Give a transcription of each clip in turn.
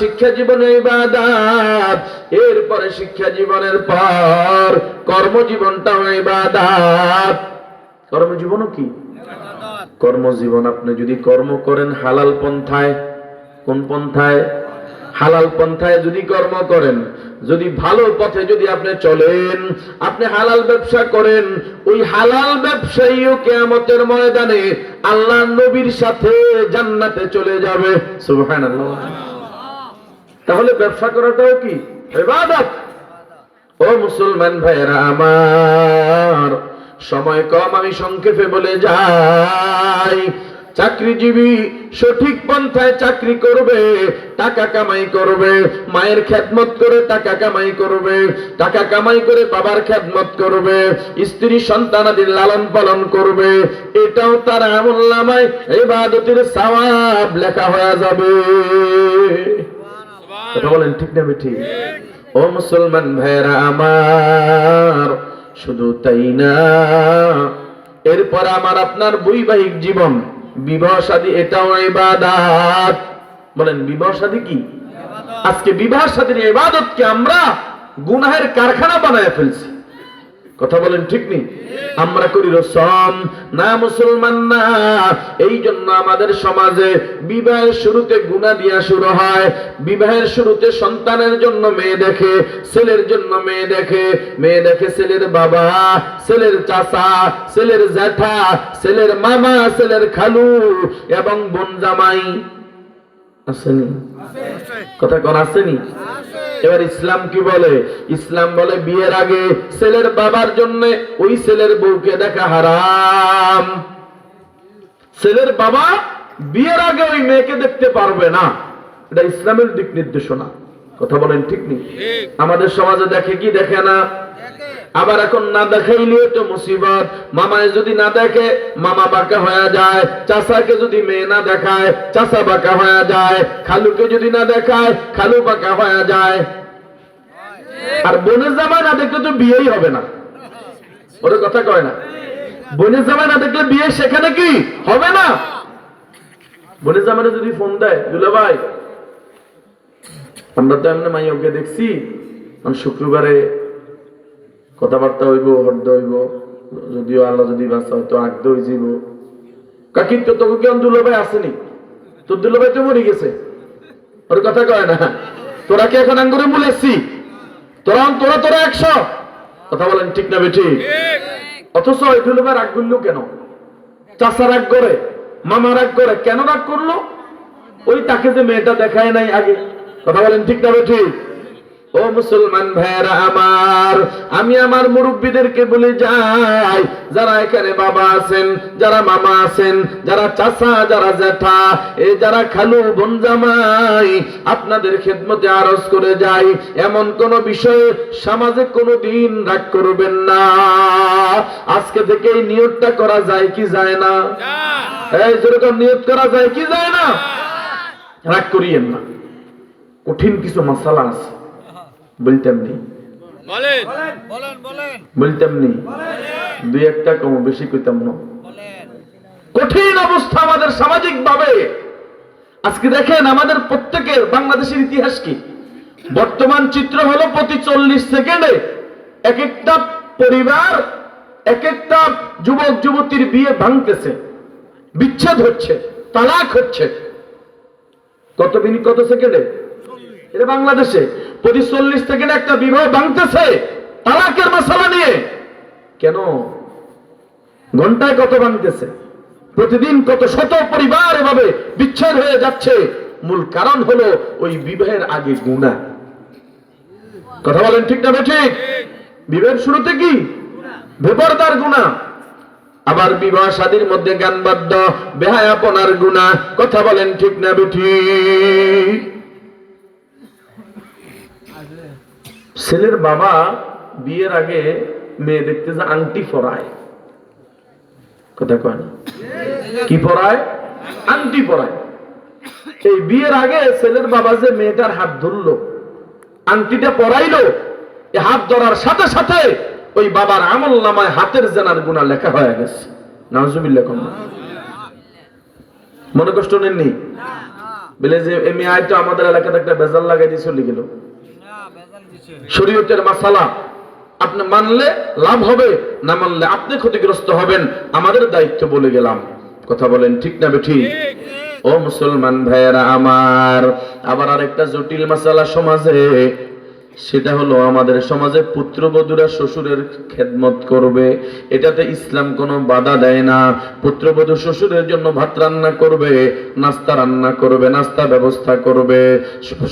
শিক্ষা জীবনে ইবাদত, এরপরে শিক্ষা জীবনের পর কর্মজীবনটাও ইবাদত। কর্মজীবনও কি? কর্মজীবন। আপনি যদি কর্ম করেন হালাল পন্থায়, কোন পন্থায়? হালাল পন্থায় যদি কর্ম করেন, যদি ভালো পথে যদি আপনি চলেন, আপনি হালাল ব্যবসা করেন, ওই হালাল ব্যবসায়ীও কিয়ামতের ময়দানে আল্লাহর নবীর সাথে জান্নাতে চলে যাবে। সুবহানাল্লাহ। তাহলে ব্যবসা করাটাও কি ইবাদত? ও মুসলমান ভাইরা আমার, সময় কম, আমি সংক্ষেপে বলে যাই। চাকরিজীবী সঠিক পন্থায় চাকরি করবে, টাকা কামাই করবে, মায়ের খেদমত করে টাকা কামাই করবে, টাকা কামাই করে বাবার খেদমত করবে, স্ত্রী সন্তানাদের লালন পালন করবে, এটাও তার আমলনামায় ইবাদতের সওয়াব লেখা হয়ে যাবে। কথা বলেন ঠিক না ঠিক? ও মুসলমান ভাইরা আমার, শুধু তাই না, এরপর আমার আপনার বৈবাহিক জীবন, বিবাহ শাদী, এটাও ইবাদত। বলেন বিবাহ শাদী কি? আজকে বিবাহ শাদীর ইবাদতকে আমরা গুনাহের কারখানা বানায় ফেলছি। কথা বলেন ঠিক নেই? আমরা করি রসম না, মুসলমান না। এই জন্য আমাদের সমাজে বিবাহের শুরুতে গুনাহ দিয়া শুরু হয়। বিবাহের শুরুতে সন্তানের জন্য মেয়ে দেখে, ছেলের জন্য মেয়ে দেখে, মেয়ে দেখে ছেলের বাবা, ছেলের চাচা, ছেলের জ্যাঠা, ছেলের মামা, ছেলের খালু এবং বোন জামাই। আসেনি? কথা কোন আসেনি? এবার ইসলাম কি বলে? ইসলাম বলে বিয়ের আগে ছেলের বাবার জন্য ওই ছেলের বউকে দেখা হারাম। ছেলের বাবা বিয়ের আগে ওই মেয়েকে দেখতে পারবে না, এটা ইসলামের দিক নির্দেশনা। কথা বলেন ঠিক নেই? আমাদের সমাজে দেখে কি দেখে না? আবার এখন না দেখাইলেও তো মুসিবত। মামায় যদি না দেখে মামা বাঁকা হয়ে যায়, চাচাকে যদি মেয়ে না দেখায় চাচা বাঁকা হয়ে যায়, খালুকে যদি না দেখায় খালু বাঁকা হয়ে যায়। আর বোনের জামাই না দেখলে তো বিয়েই হবে না। ওর কথা কয় না? বোনের জামাই না দেখলে বিয়ে সেখানে কি হবে না? বোনের জামাইরা যদি ফোন দেয়, দুলা ভাই আমরা তো এমনি মাই ওকে দেখছি, শুক্রবারে কথাবার্তা হইব, হর্দ হইব, যদিও আল্লাহ যদি বাঁচা হয়তো আগদ হয়ে যাব। কাকি তো তোকে কেমন দুলাভাই আসেনি? তোর দুলাভাই তো মরে গেছে। ওর কথা কয় না? তোরা কি এখন আঙ্গুরে বলেছি? তোরা তোরা তোরা 100। কথা বলেন ঠিক না বেঠি? অথচ ওই দুলাভাই রাগ করলো কেন? চাচা রাগ করে, মামা রাগ করে, কেন রাগ করলো? ওই তাকে যে মেয়েটা দেখায় নাই আগে। কথা বলেন ঠিক না বেঠি? ও মুসলমান ভাইরা আমার, আমি আমার মুরব্বীদেরকে বলে যাই, যারা এখানে বাবা আছেন, যারা মামা আছেন, যারা চাচা, যারা জ্যাঠা, যারা খালু, বোন জামাই, আপনাদের খেদমতে আরজ করে যাই, এমন কোন বিষয়ে সমাজে কোনোদিন রাগ করবেন না। আজকে থেকে এই নিয়তটা করা যায় কি যায় না? এই যেরকম নিয়ত করা যায় কি যায় না? রাগ করিয়েন না। কঠিন কিছু মাসালা আছে, বলতাম নি, বলতাম নি, দুই একটা কম বেশি কইতাম না। কঠিন অবস্থা আমাদের সামাজিক ভাবে। আজকে দেখেন আমাদের প্রত্যেকের বাংলাদেশের ইতিহাস কি? বর্তমান চিত্র হলো প্রতি 40 সেকেন্ডে এক একটা পরিবার, এক একটা যুবক যুবতীর বিয়ে ভাঙতেছে, বিচ্ছেদ হচ্ছে, তালাক হচ্ছে। কত সেকেন্ডে? এটা বাংলাদেশে প্রতি 40 সেকেন্ডে একটা বিবাহ ভাঙতেছে তালাকের মাসালা নিয়ে। কেন? ঘন্টায় কত ভাঙতেছে? প্রতিদিন কত শত পরিবার এভাবে বিচ্ছেদ হয়ে যাচ্ছে। মূল কারণ হলো ওই বিবাহের আগে গুনাহ। কথা বলেন ঠিক না ঠিক? বিবাহের শুরুতে কি বেপরদার গুনাহ, আবার বিবাহ শাদীর মধ্যে গান বাদ্য, বেহায়াপনার গুনাহ। কথা বলেন ঠিক না ঠিক? ছেলের বাবা বিয়ের আগে মেয়ে দেখতে যে আংটি পরায়। কথা কয় না? কি পরায়? আংটি পরায়। এই বিয়ের আগে ছেলের বাবা যে মেয়েটার হাত ধরলো, আংটিটা পরাইলো, এই হাত ধরার সাথে সাথে ওই বাবার আমলনামায় হাতের জেনার গুনাহ লেখা হয়ে গেছে। নাউজুবিল্লাহ। মনে কষ্ট নেননি? বলে যে এমনি আয়তো আমাদের এলাকাতে একটা বেজাল লাগাই দিয়ে চলে গেল। শরীয়তের মাসালা আপনি মানলে লাভ হবে, না মানলে আপনি ক্ষতিগ্রস্ত হবেন, আমাদের দায়িত্ব বলে গেলাম। কথা বলেন ঠিক না বেঠিক? ও মুসলমান ভাইয়েরা আমার, আবার আরেকটা জটিল মাসালা সমাজে, সেটা হলো আমাদের সমাজে পুত্রবধূরা শ্বশুরের খেদমত করবে। এটাতে ইসলাম কোনো বাধা দেয় না। পুত্রবধূ শ্বশুরের জন্য ভাত রান্না করবে, নাস্তা রান্না করবে, নাস্তা ব্যবস্থা করবে,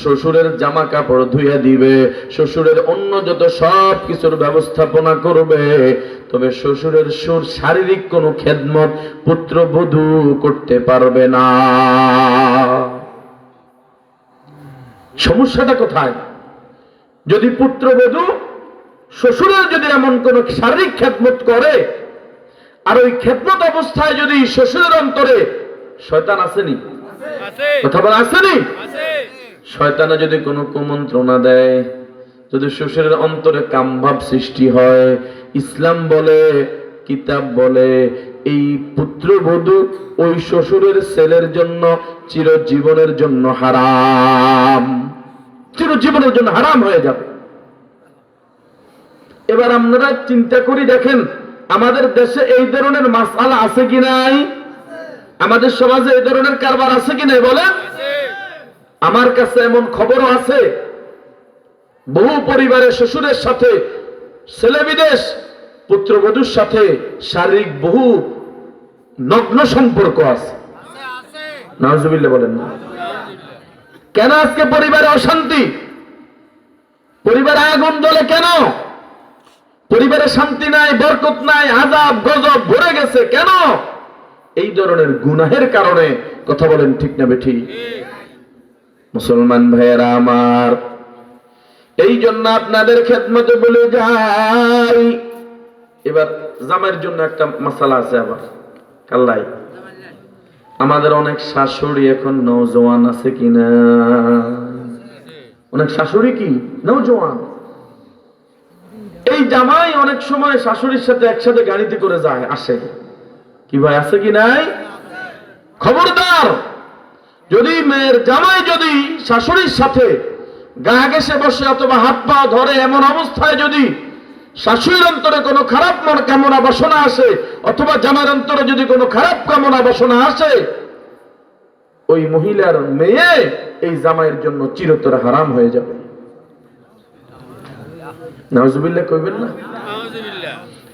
শ্বশুরের জামা কাপড় ধুইয়া দিবে, শ্বশুরের অন্য যত সব কিছুর ব্যবস্থাপনা করবে। তবে শ্বশুরের শারীরিক কোনো খেদমত পুত্রবধূ করতে পারবে না। সমস্যাটা কোথায়? যদি পুত্রবধূ শ্বশুরের যদি এমন কোন শারীরিক খেদমত করে, আর ওই খেদমত অবস্থায় যদি শ্বশুরের অন্তরে শয়তান আসেনি, কথা বলা আসেনি, শয়তানে যদি কোনো কুমন্ত্রণা দেয়, যদি শ্বশুরের অন্তরে কামভাব সৃষ্টি হয়, ইসলাম বলে, কিতাব বলে, এই পুত্রবধূ ওই শ্বশুরের ছেলের জন্য চিরজীবনের জন্য হারাম, চিরজীবনের জন্য হারাম হয়ে যাবে। এবার আপনারা চিন্তা করি দেখেন, আমাদের দেশে এই ধরনের মাসআলা আছে কি নাই? আমাদের সমাজে এই ধরনের কারবার আছে কি নাই বলেন? আমার কাছে এমন খবরও আছে, বহু পরিবারের শ্বশুরের সাথে ছেলে বিদেশ, পুত্রবধূর সাথে শারীরিক বহু নগ্ন সম্পর্ক আছে। নাউজুবিল্লাহ বলেন না। কেন আজকে পরিবারে অশান্তি? পরিবারে আগুন জ্বলে কেন? পরিবারে শান্তি নাই, বরকত নাই, আযাব গজব ভরে গেছে কেন? এই ধরনের গুনাহের কারণে। কথা বলেন ঠিক না বেঠিক? মুসলমান ভাইয়েরা আমার, এই জন্য আপনাদের খেদমতে বলে যাই। এবার জামাইয়ের জন্য একটা মাসালা আছে আবার কাল্লাই। আমাদের অনেক শাশুড়ি এখন নওজোয়ান আছে কিনা? অনেক শাশুড়ি কি নওজোয়ান। এই জামাই অনেক সময় শাশুড়ির সাথে একসাথে গাড়িতে করে যায় আসে, কি ভাই আছে কি নাই? খবরদার, যদি মেয়ের জামাই যদি শাশুড়ির সাথে গা ঘেঁষে বসে অথবা হাত পা ধরে, এমন অবস্থায় যদি শাশুড়ির অন্তরে কোনো খারাপ কামনা বাসনা আসে, অথবা জামাইয়ের অন্তরে যদি কোনো খারাপ কামনা বাসনা আসে, ওই মহিলার মেয়ে এই জামাইয়ের জন্য চিরতরে হারাম হয়ে যাবে। নাউজুবিল্লাহ কইবেন না?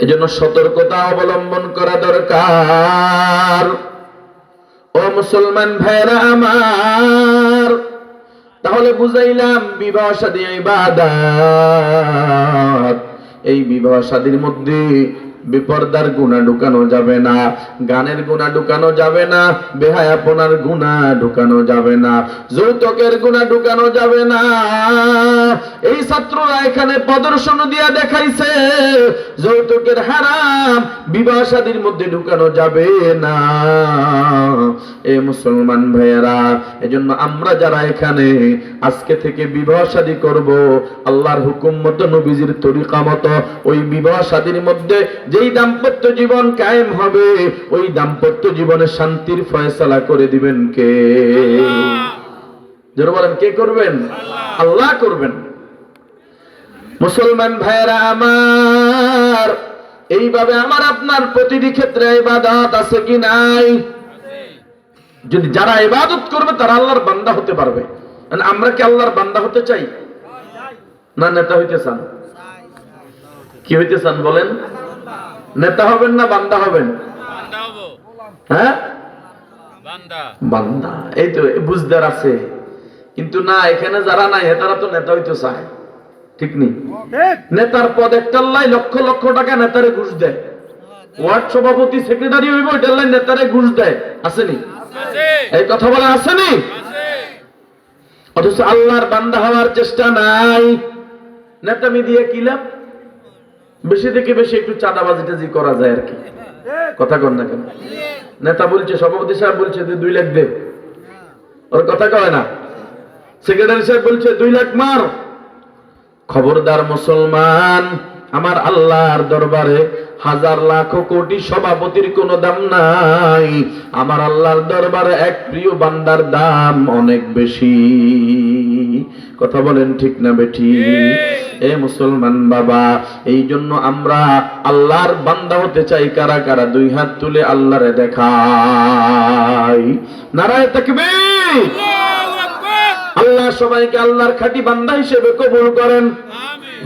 এজন্য সতর্কতা অবলম্বন করা দরকার। ও মুসলমান ভাইরা আমার, তাহলে বুঝাইলাম বিবাহ শাদী ইবাদত। এই বিবাহ শাদীর মধ্যে বেপরদার গুনাহ ঢুকানো যাবে না, গানের গুনাহ ঢুকানো যাবে না, বেহায়াপনার গুনাহ ঢুকানো যাবে না, যৌতুকের গুনাহ ঢুকানো যাবে না। এই ছাত্ররা এখানে প্রদর্শন দিয়া দেখাইছে যৌতুকের হারাম বিবাহ শাদীর মধ্যে ঢুকানো যাবে না। এ মুসলমান ভাইয়েরা, এজন্য আমরা যারা এখানে আজকে থেকে বিবাহ শাদী করব, আল্লাহর হুকুম মতো, নবীজির তরিকা মতো, ওই বিবাহ শাদীর মধ্যে যেই দাম্পত্য জীবন কায়েম হবে, ওই দাম্পত্য জীবনে শান্তির ফয়সালা করে দিবেন কে? যারা বলেন কে করবেন? আল্লাহ করবেন। মুসলমান ভাইয়েরা আমার, এইভাবে আমার আপনার প্রতিটি ক্ষেত্রে ইবাদত আছে কি নাই? যদি যারা ইবাদত করবে তারা আল্লাহর বান্দা হতে পারবে। আমরা কি আল্লাহর বান্দা হতে চাই না নেতা হইতে চান? কি হইতে চান বলেন? নেতা হবেন না বান্দা হবেন? হ্যাঁ, বান্দা। এই তো বুঝদার আছে, কিন্তু না, এখানে যারা নাই তারা তো নেতা হইতে চায়, ঠিক নেই? নেতার পদ একটা লাই লক্ষ লক্ষ টাকা নেতারে ঘুষ দেয়, ওয়ার্ড সভাপতি সেক্রেটারি হইব, এটার লাই নেতারে ঘুষ দেয়, আসেনি? এই কথা বলা আসেনি? অথচ আল্লাহর বান্দা হওয়ার চেষ্টা নাই। নেতামি দিয়ে কি লাভ? বেশি থেকে বেশি একটু চাঁদাবাজিটা যে করা যায় আর কি। কথা কর না কেন? নেতা বলছে, সভাপতি সাহেব বলছে 2 লাখ দে, ওর কথা কয় না। সেক্রেটারি সাহেব বলছে 2 লাখ মার। খবরদার মুসলমান, আমার আল্লাহর দরবারে হাজার লাখ কোটি সভাপতির কোনো দাম নাই, আমার আল্লাহর দরবারে এক প্রিয় বান্দার দাম অনেক বেশি। কথা বলেন ঠিক না বেঠি? এ মুসলমান বাবা, এই জন্য আমরা আল্লাহর বান্দা হতে চাই। কারা কারা দুই হাত তুলে আল্লাহরে দেখাই। নারায়ে তাকবীর। আল্লাহ সবাইকে আল্লাহর খাঁটি বান্দা হিসেবে কবুল করেন।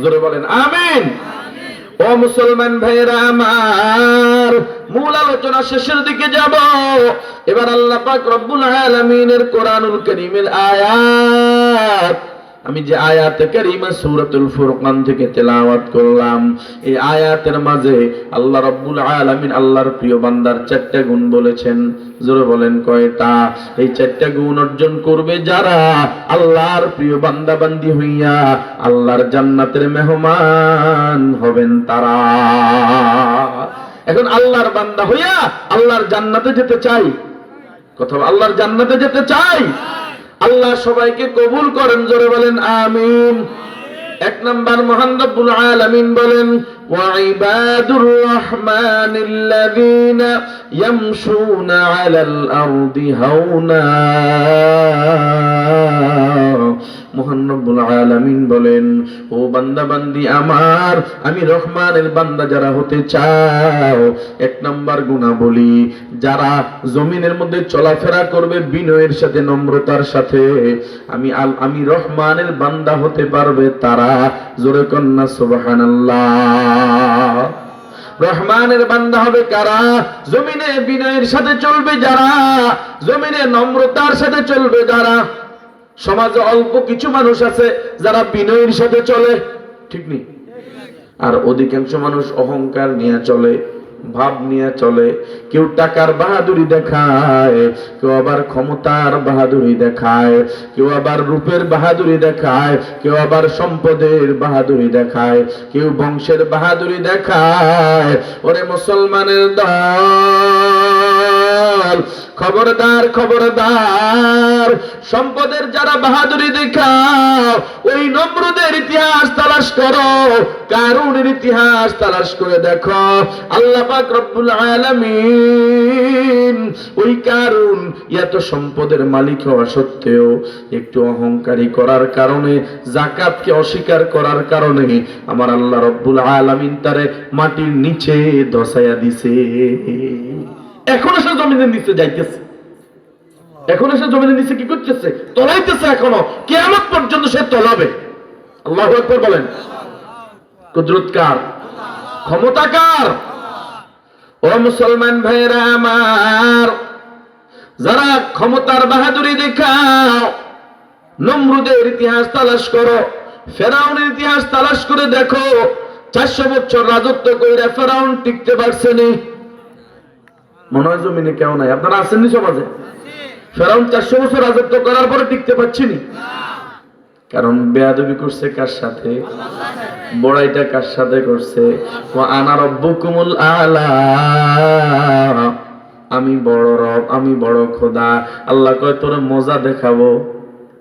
জোরে বলেন আমিন। ও মুসলমান ভাইরা আমার, মূল আলোচনা শেষের দিকে যাব। এবার আল্লাহ পাক রব্বুল আলামিনের কোরআনুল কারীমের আয়াত, আমি যে আয়াতে কারীমা সূরাতুল ফুরকান থেকে তেলাওয়াত করলাম, এই আয়াতের মাঝে আল্লাহ রাব্বুল আলামিন আল্লাহর প্রিয় বান্দার 4টা গুণ বলেছেন। জোরে বলেন কয়টা? এই 4টা গুণ অর্জন করবে যারা আল্লাহর প্রিয় বান্দা বান্দি হইয়া আল্লাহর জান্নাতের মেহমান হবেন তারা। এখন আল্লাহর বান্দা হইয়া আল্লাহর জান্নাতে যেতে চাই। কথা, আল্লাহর জান্নাতে যেতে চাই। আল্লাহ সবাইকে কবুল করেন। জোরে বলেন আমিন। 1 নাম্বার মহান রব্বুল আলামিন বলেন, ওয়া ইবাদুর রাহমানিল্লাযীনা ইয়ামশুনা আলাল আরদি হাওনা। মহান রব্বুল আলামিন বলেন, ও বান্দা বান্দি আমার, আমি রহমানের বান্দা যারা হতে চাও, 1 নাম্বার গুণাবলী, যারা জমিনের মধ্যে চলাফেরা করবে বিনয়ের সাথে, নম্রতার সাথে, আমি রহমানের বান্দা হতে পারবে তারা। জোরে কন্না সুবহানাল্লাহ। রহমানের বান্দা হবে কারা? জমিনে বিনয়ের সাথে চলবে যারা, জমিনে নম্রতার সাথে চলবে যারা। সমাজে অল্প কিছু মানুষ আছে যারা বিনয়ের সাথে চলে, ঠিক নেই? আর অধিকাংশ মানুষ অহংকার নিয়ে চলে, ভাব নিয়ে চলে। কেউ টাকার বাহাদুরি দেখায়, কেউ আবার ক্ষমতার বাহাদুরি দেখায়, কেউ আবার রূপের বাহাদুরি দেখায়, কেউ আবার সম্পদের বাহাদুরি দেখায়, কেউ বংশের বাহাদুরি দেখায়। ওরে মুসলমানের দল, খবরদার খবরদার, সম্পদের যারা বাহাদুরি দেখাও, ওই নমরুদের ইতিহাস তালাশ করো, কারুনের ইতিহাস তালাশ করে দেখো। আল্লাহ পাক রব্বুল আলামিন ওই কারুন এত সম্পদের মালিক হওয়া সত্ত্বেও একটু অহংকারী করার কারণে, যাকাতকে অস্বীকার করার কারণে আমার আল্লাহ রব্বুল আলামিন তারে মাটির নিচে ধসাইয়া দিছে। এখনো সে জমিনের নিচে যাইতেছে, এখনো সে জমিনের নিচে কি করতেছে? তলাইতেছে। এখনো কিয়ামত পর্যন্ত সে তলাবে। আল্লাহু আকবার বলেন। কুদরত কার? ক্ষমতা কার? ও মুসলমান ভাইরা আমার, যারা ক্ষমতার বাহাদুরি দেখাও, নমরুদের ইতিহাস তালাশ করো, ফেরাউনের ইতিহাস তালাশ করে দেখো। 400 বছর রাজত্ব করে ফেরাউন টিকতে পারছে না। মনে হয় জমিনে কেউ নাই। আপনারা আছেননি সমাজে? ফেরাউন 400 বছর রাজত্ব করার পরে টিকতে পারছিনি। কারণ বেয়াদবি করছে কার সাথে? বড়াইটা কার সাথে করছে? ওয়া আনা রাব্বুকুমুল আলা, আমি বড় রব, আমি বড় খোদা। আল্লাহ কয় তোরে মজা দেখাবো।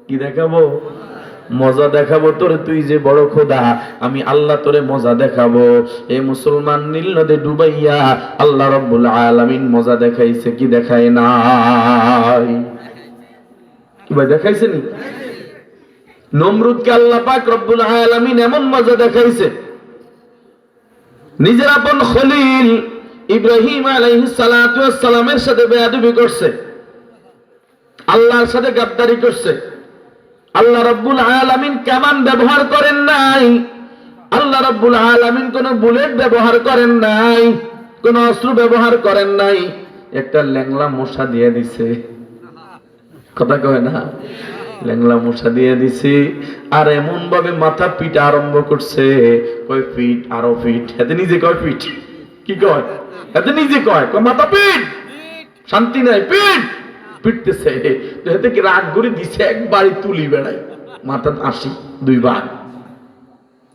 কি দেখাবো? মজা দেখাবো তোরে, তুই যে বড় খোদা, আমি আল্লাহ তোরে মজা দেখাবো। এই মুসলমান নীল নদে ডুবাইয়া আল্লাহ রাব্বুল আলামিন মজা দেখাইছে কি দেখায় নাই? কি ভাই দেখাইছে নি? নমরুদকে আল্লাহ পাক রব্বুল আলামিন এমন মজা দেখাইছে, নিজের আপন খলিল ইব্রাহিম আলাইহিস সালাতু ওয়াস সালামের সাথে বেয়াদবি করছে, আল্লাহর সাথে গাদ্দারি করছে। আল্লাহ রাব্বুল আলামিন কামান ব্যবহার করেন নাই, আল্লাহ রাব্বুল আলামিন কোন বুলেট ব্যবহার করেন নাই, কোন অস্ত্র ব্যবহার করেন নাই, একটা ল্যাংলা মশা দিয়ে দিছে। কথা কয় না? ল্যাংলা মশা দিয়ে দিছে। আর এমন ভাবে মাথা পিটা আরম্ভ করছে, কয় ফিট আরো ফিট। এতে নিজে কয় ফিট। কি কয়? এতে নিজে কয় মাথা পিট। শান্তি নাই, পিট পিটতেছে। এতে কি রাগ করে দিছে, একবারই তুলি বেড়াই, মাথা 80 2 বার।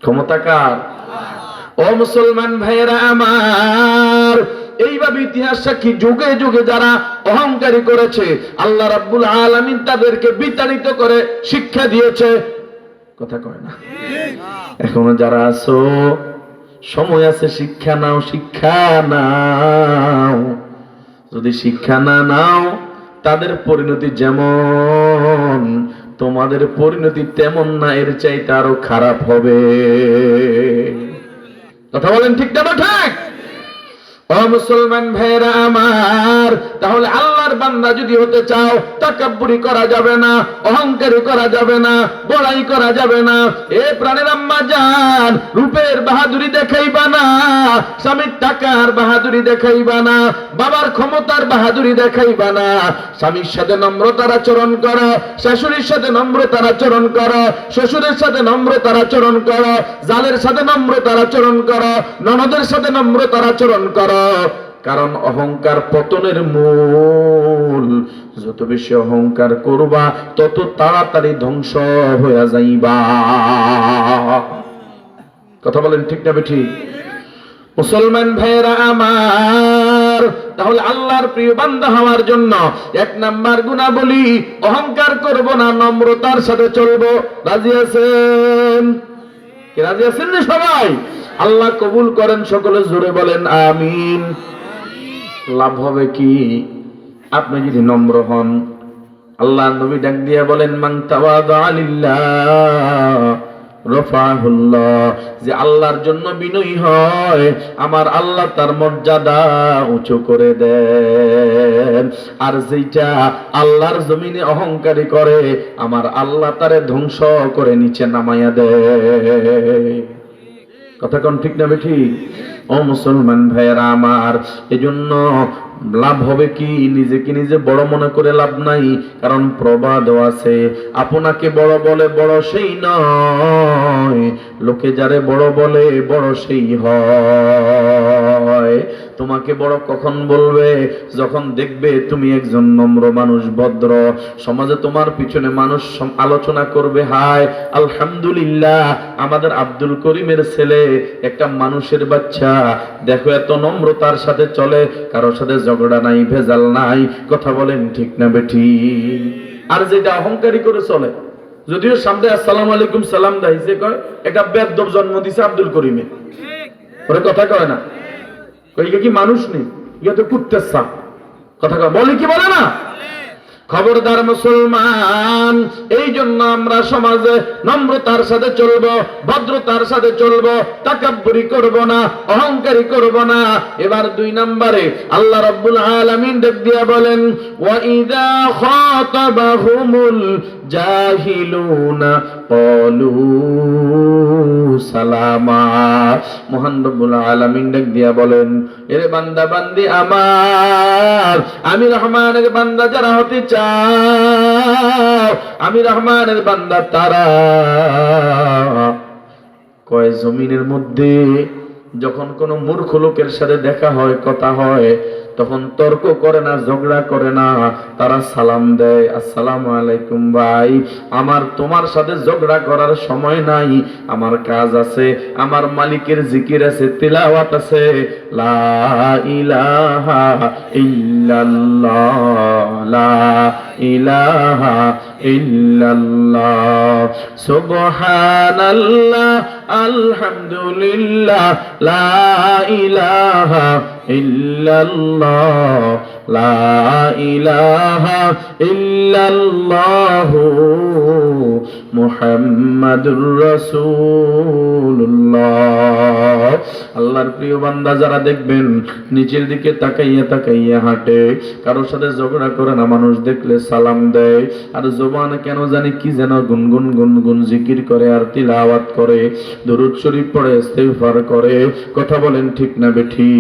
ক্ষমতা কার? ও মুসলমান ভাইয়েরা আমার, এইভাবে ইতিহাস সাক্ষী যুগে যুগে যারা অহংকারী করেছে, আল্লাহ রাব্বুল আলামিন তাদেরকে বিতাড়িত করে শিক্ষা দিয়েছে। কথা কয় না? এখনো যারা আছো সময় আছে, শিক্ষা নাও, শিক্ষা নাও। যদি শিক্ষা না নাও, তাদের পরিণতি যেমন, তোমাদের পরিণতি তেমন না, এর চাইতে আরো খারাপ হবে। কথা বলেন ঠিক না ঠিক? ও মুসলমান ভাইরা আমার, তাহলে আল্লাহর বান্দা যদি হতে চাও, তাকাব্বুরি করা যাবে না, অহংকারী করা যাবে না, বড়াই করা যাবে না। এ প্রাণের আম্মা জান, রূপের বাহাদুরি দেখাইবা না, স্বামীর টাকার বাহাদুরি দেখাইবা না, বাবার ক্ষমতার বাহাদুরি দেখাইবা না। স্বামীর সাথে নম্রতার আচরণ করো, শাশুড়ির সাথে নম্রতার আচরণ করো, শ্বশুরের সাথে নম্রতার আচরণ করো, জালের সাথে নম্রতার আচরণ করো, ননদের সাথে নম্রতার আচরণ করো। কারণ অহংকার পতনের মূল। যত বেশি অহংকার করবা, তত তাড়াতাড়ি ধ্বংস হয়ে যাইবা। কথা বলেন ঠিক না ঠিক? মুসলমান ভাইরা আমার, তাহলে আল্লাহর প্রিয় বান্দা হওয়ার জন্য 1 নাম্বার গুণাবলী, অহংকার করব না, নম্রতার সাথে চলবো। রাজি আছেন? কি রাজি আছেন না সবাই? আল্লাহ কবুল করেন, সকলে জোরে বলেন আমিন। লাভ হবে কি? আপনি যদি নম্র হন, আল্লাহ নবী ডাক দিয়ে বলেন, মান তাওয়াদা লিল্লাহ রাফাহুল্লাহ, যে আল্লাহর জন্য বিনয়ী হয়, আমার আল্লাহ তার মর্যাদা উঁচু করে দেন। আর যেটা আল্লাহর জমিনে অহংকারী করে, আমার আল্লাহ তারে ধ্বংস করে নিচে নামাইয়া দেয়। কথা কোন ঠিক না ঠিক? ও মুসলমান ভাইয়েরা আমার, এজন্য লাভ হবে কি? নিজেকে নিজে বড় মনে করে লাভ নাই। কারণ প্রবাদও আছে, আপনাকে বড় বলে বড় সেই নয়, লোকে যারে বড় বলে বড় সেই হয়। তোমাকে বড় কখন বলবে? যখন দেখবে তুমি একজন নম্র মানুষ, ভদ্র। সমাজে তোমার পিছনে মানুষ আলোচনা করবে, হায় আলহামদুলিল্লাহ, আমাদের আব্দুল করিমের ছেলে একটা মানুষের বাচ্চা, দেখো এত নম্রতার সাথে চলে, কারোর সাথে ঝগড়া নাই, ভেজাল নাই। কথা বলেন ঠিক না বেঠি? আর যেটা অহংকারী করে চলে, যদিও সামনে আসসালামু আলাইকুম সালাম দেয়, যে কয় একটা বেদব জন্ম দিছে আব্দুল করিমে, ওরে কথা কয় না, কই কি মানুষ নেই, ইয়া তো কুত্তের সাপ। কথা কয়, বলে কি বলে না? খবরদার মুসলমান, এই জন্য আমরা সমাজে নম্রতার সাথে চলবো, ভদ্রতার সাথে চলবো, তাকাব্বুরি করব না, অহংকারী করব না। এবার 2 নম্বরে আল্লাহ রাব্বুল আলামিন ডাক দিয়া বলেন, ওয়া ইযা খাতাবাহুমুল জাহিলুনা ক্বালু সালামা। মহান রব্বুল আলামিন ডাক দিয়া বলেন, এরে বান্দা বান্দি আমার, আমি রহমানের বান্দা যারা হতে চাও, আমি রহমানের বান্দা তারা, কয় জমিনের মধ্যে যখন কোন মূর্খ লোকের সাথে দেখা হয়, কথা হয়, তখন তর্ক করে না, ঝগড়া করে না, তারা সালাম দেয়, আসসালামু আলাইকুম ভাই, আমার তোমার সাথে ঝগড়া করার সময় নাই, আমার কাজ আছে, আমার মালিকের জিকির আছে, তিলাওয়াত আছে, লা ইলাহা ইল্লাল্লাহ, লা ইলাহা ইল্লাল্লাহ, সুবহানাল্লাহ, আলহামদুলিল্লাহ, লা ইলাহা ইল্লাল্লাহ, লা ইলাহা ইল্লাল্লাহু মুহাম্মাদুর রাসূলুল্লাহ। আল্লাহর প্রিয় বান্দা যারা দেখবেন নিচের দিকে তাকাইয়া তাকাইয়া হাঁটে, কারোর সাথে ঝগড়া করে না, মানুষ দেখলে সালাম দেয়, আর জবানে কেন জানি কি যেন গুনগুন গুনগুন জিকির করে আর তিলাওয়াত করে, দরুদ শরীফ পড়ে, ইস্তিগফার করে। কথা বলেন ঠিক না বেঠি?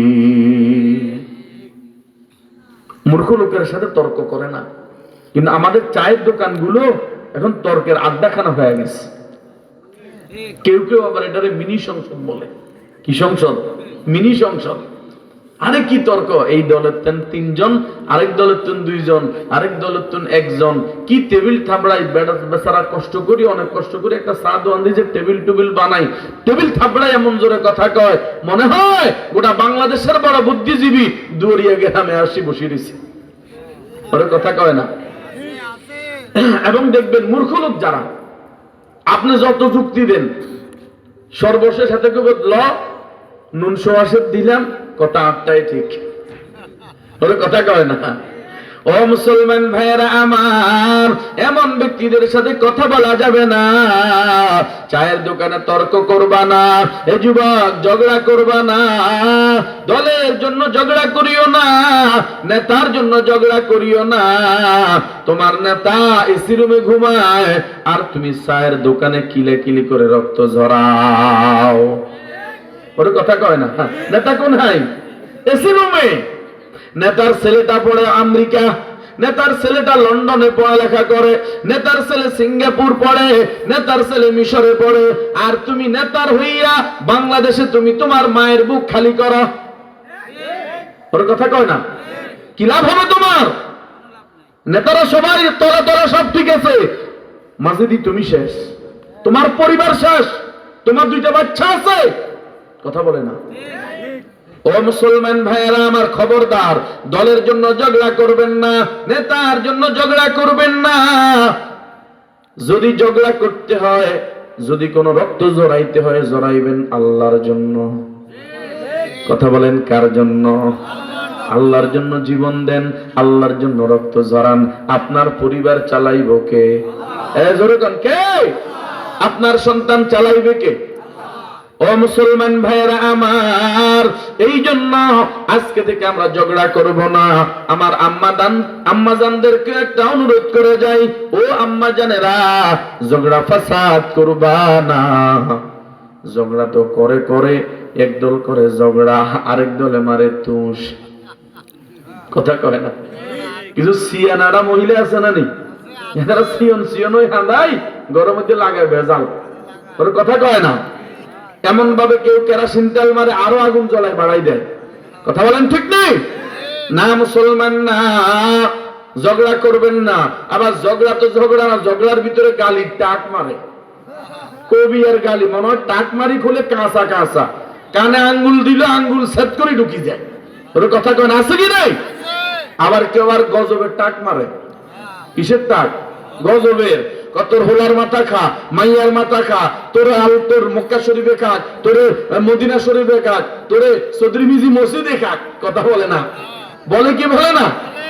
মূর্খ লোকের সাথে তর্ক করে না। কিন্তু আমাদের চায়ের দোকানগুলো এখন তর্কের আড্ডাখানা হয়ে গেছে। কেউ কেউ আবার এটারে মিনি সংসদ বলে। কি সংসদ? মিনি সংসদ। আরে কি তর্ক! এই দলের 3 জন, আরেক দলের 2 জন, আরেক দলের 1 জন, কি টেবিল থাবড়াই, বেচারা কষ্ট করি, অনেক কষ্ট করে একটা চা দোয়ান দিয়ে যে টেবিল বানাই, টেবিল থাবড়াই এমন জোরে কথা কয়, মনে হয় গোটা বাংলাদেশের বড় বুদ্ধিজীবী দৌড়িয়ে গ্রামে আসি বসে রয়েছে। ওরা কথা কয় না। এবং দেখবেন মূর্খ লোক যারা, আপনি যত যুক্তি দেন, সর্বশেষ হাতে কেবল ল নুন সোয়াশের দিলাম, কথা আটটাই ঠিক, ওর কথা কয় না। ও মুসলমান ভাইয়েরা আমার, এমন ব্যক্তিদের সাথে কথা বলা যাবে না। চায়ের দোকানে তর্ক করবা না, এ যুবক ঝগড়া করবা না, দলের জন্য ঝগড়া করিও না, নেতার জন্য ঝগড়া করিও না। তোমার নেতা এসি রুমে ঘুমায় আর তুমি চায়ের দোকানে কিলে কিলি করে রক্ত ঝরাও, ওর কথা কয় না। নেতা কোন হাই? এসি রুমে। নেতার ছেলেটা পড়ে আমেরিকা, নেতার ছেলেটা লন্ডনে পড়ালেখা করে, নেতার ছেলে সিঙ্গাপুর পড়ে, নেতার ছেলে মিশরে পড়ে, আর তুমি নেতার হইয়া বাংলাদেশে তুমি তোমার মায়ের বুক খালি করো, ওর কথা কয় না। কি লাভ হবে তোমার? নেতারা সবাই তলা তলা সব ঠিক আছে, মাঝেদি তুমি শেষ, তোমার পরিবার শেষ, তোমার দুইটা বাচ্চা আছে, কথা বলে না। ও মুসলমান ভাইয়েরা আমার, খবরদার, দলের জন্য ঝগড়া করবেন না, নেতার জন্য ঝগড়া করবেন না। যদি ঝগড়া করতে হয়, যদি কোনো রক্ত জড়াইতে হয়, জড়াইবেন আল্লাহর জন্য। কথা বলেন কার জন্য? আল্লাহর জন্য জীবন দেন, আল্লাহর জন্য রক্ত ঝরান। আপনার পরিবার চালাইব কে? জোরে কোন কে? আপনার সন্তান চালাইবে কে? ও মুসলমান ভাইয়েরা আমার, এই জন্য আজকে থেকে আমরা ঝগড়া করব না। আমার আম্মা জানদেরকে একটা অনুরোধ করে যাই, ও আম্মা জানেরা, ঝগড়া ফাসাদ করবা না। ঝগড়া তো করে করে একদল করে ঝগড়া, আরেক দলে মারে তুষ, কথা কয় না। কিছু সিয়ানারা মহিলা আছে না নি, এরা সিয়ন ওই হাঁদাই গরমের মধ্যে লাগায় ভেজাল, ওর কথা কয় না। এমন ভাবে কেউ কেরাসিন তেল মারে, আরো আগুন জ্বলায়, বাড়াই দেয়, কথা বলেন ঠিক নেই না? মুসলমান না, ঝগড়া করবেন না। আবার ঝগড়া তো ঝগড়া না, ঝগড়ার ভিতরে গালি টাক মারে, কবি আর গালি, মনে হয় টাক মারি খুলে কাঁচা কাঁচা, কানে আঙ্গুল দিল, আঙ্গুল সেট করে ঢুকি যায়, ওর কথা কেন আছে কি নাই? আবার কেউ আর গজবের টাক মারে। কিসের টাক? গজবের। তোর হোলার মাথা খা, মাইয়ার মাথা খা, তোরে তোর মক্কা শরীফে খাক, তোরে মদিনা শরীফে খাক, তোরে চৌধুরী মিজি মসজিদে খাক, কথা বলে না? বলে কি বলে না?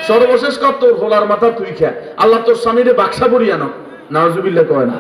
সর্বশেষ কর তোর হোলার মাথা তুই খা, আল্লাহ তোর স্বামীরে বাক্সা পরিয়া নাও, নাউজুবিল্লাহ কয় না?